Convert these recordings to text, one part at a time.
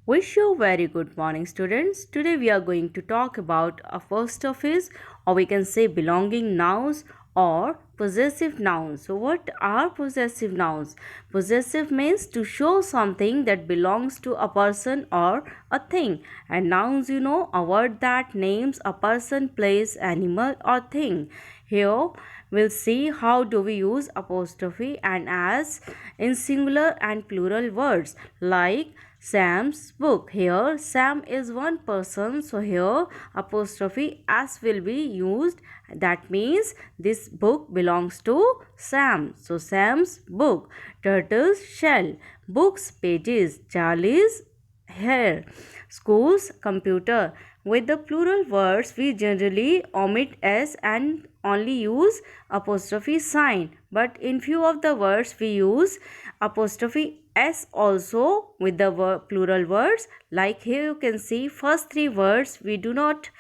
Wish you very good morning, students. Today we are going to talk about apostrophes, or we can say belonging nouns or possessive nouns. So, what are possessive nouns? Possessive means to show something that belongs to a person or a thing. And nouns, a word that names a person, place, animal, or thing. Here we'll see how do we use apostrophe and as in singular and plural words like Sam's book. Here Sam is one person, so here apostrophe s will be used. That means this book belongs to Sam. So Sam's book. Turtle's shell. Books pages. Charlie's hair. Schools computer. With the plural words we generally omit s and only use apostrophe sign, but in few of the words we use apostrophe s also with the plural words. Like here you can see first three words we do not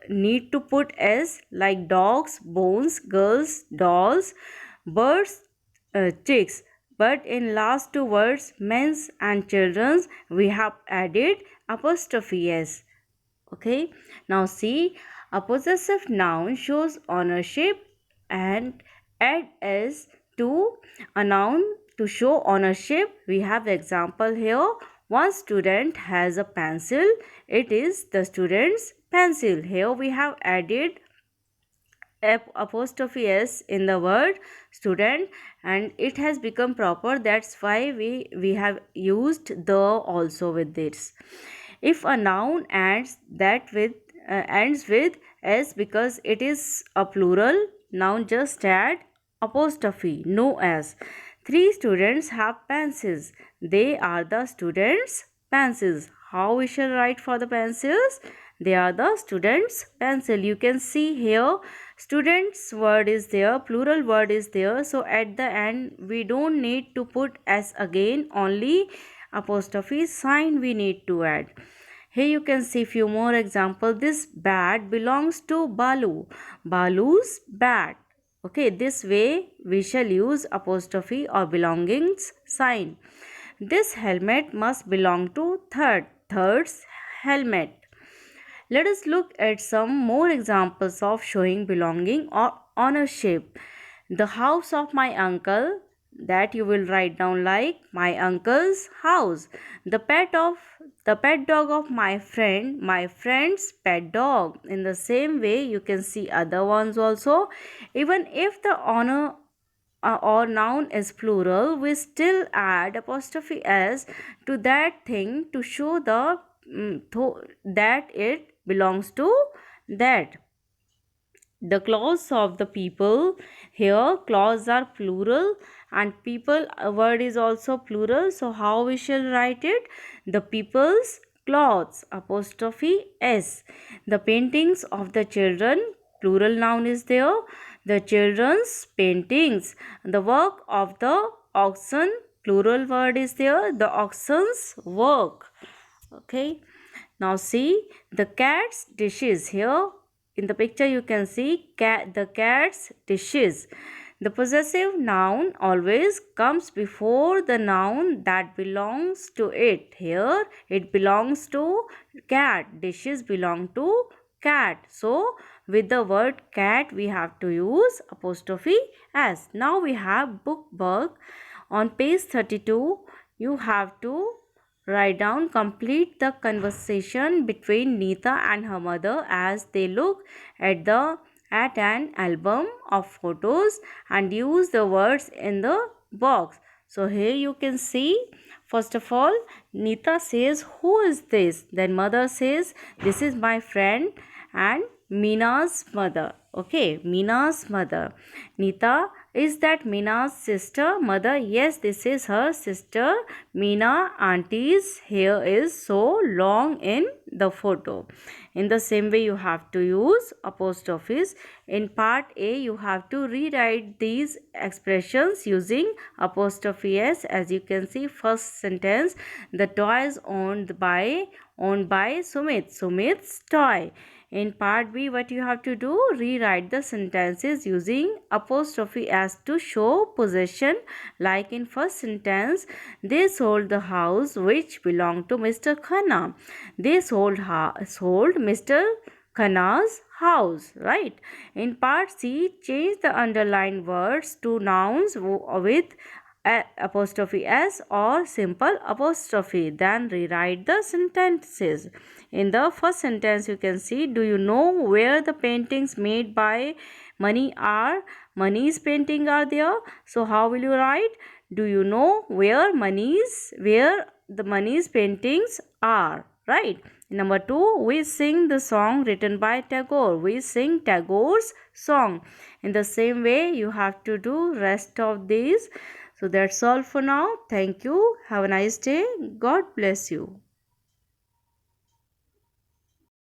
need to put s, like dogs, bones, girls, dolls, birds, chicks. But in last two words men's and children's we have added apostrophe s. Okay, now see, a possessive noun shows ownership and add s to a noun to show ownership. We have example here. One student has a pencil. It is the student's pencil. Here we have added apostrophe s in the word student and it has become proper. That's why we have used the also with this. If a noun ends with s because it is a plural noun, just add apostrophe, no s. Three students have pencils. They are the students' pencils. How we shall write for the pencils? They are the students' pencil. You can see here students word is there, plural word is there. So at the end we don't need to put s again, only apostrophe sign we need to add. Here you can see few more examples. This bat belongs to Balu. Balu's bat. Okay, this way we shall use apostrophe or belongings sign. This helmet must belong to third. Third's helmet. Let us look at some more examples of showing belonging or ownership. The house of my uncle, that you will write down like my uncle's house. The pet dog of my friend's pet dog. In the same way you can see other ones also. Even if the honor or noun is plural, we still add apostrophe s to that thing to show that it belongs to that. The clothes of the people. Here clothes are plural and people word is also plural. So how we shall write it? The people's clothes apostrophe s. The paintings of the children, plural noun is there. The children's paintings. The work of the oxen, plural word is there. The oxen's work. Okay, now see the cat's dishes. Here in the picture you can see the cat's dishes. The possessive noun always comes before the noun that belongs to it. Here it belongs to cat. Dishes belong to cat. So with the word cat we have to use apostrophe s. Now we have book work. On page 32 you have to write down, complete the conversation between Neeta and her mother as they look at an album of photos and use the words in the box. So here you can see, first of all, Neeta says, "Who is this?" Then mother says, "This is my friend and Mina's mother." Okay, Mina's mother. Neeta, is that Mina's sister? Mother, yes, this is her sister. Mina auntie's hair is so long in the photo. In the same way you have to use apostrophes. In part A you have to rewrite these expressions using apostrophe s. As you can see, first sentence, the toy is owned by Sumit's toy. In part B, what you have to do, rewrite the sentences using apostrophe s to show possession. Like in first sentence, they sold the house which belonged to Mr. Khanna. They sold Mr. Khanna's house, right? In part C, change the underlined words to nouns with apostrophe s or simple apostrophe. Then rewrite the sentences. In the first sentence you can see, do you know where the paintings made by Money are? Money's painting are there. So how will you write? Do you know where the Money's paintings are? Right. Number 2, we sing the song written by Tagore. We sing Tagore's song. In the same way you have to do rest of these. So that's all for now. Thank you. Have a nice day. God bless you.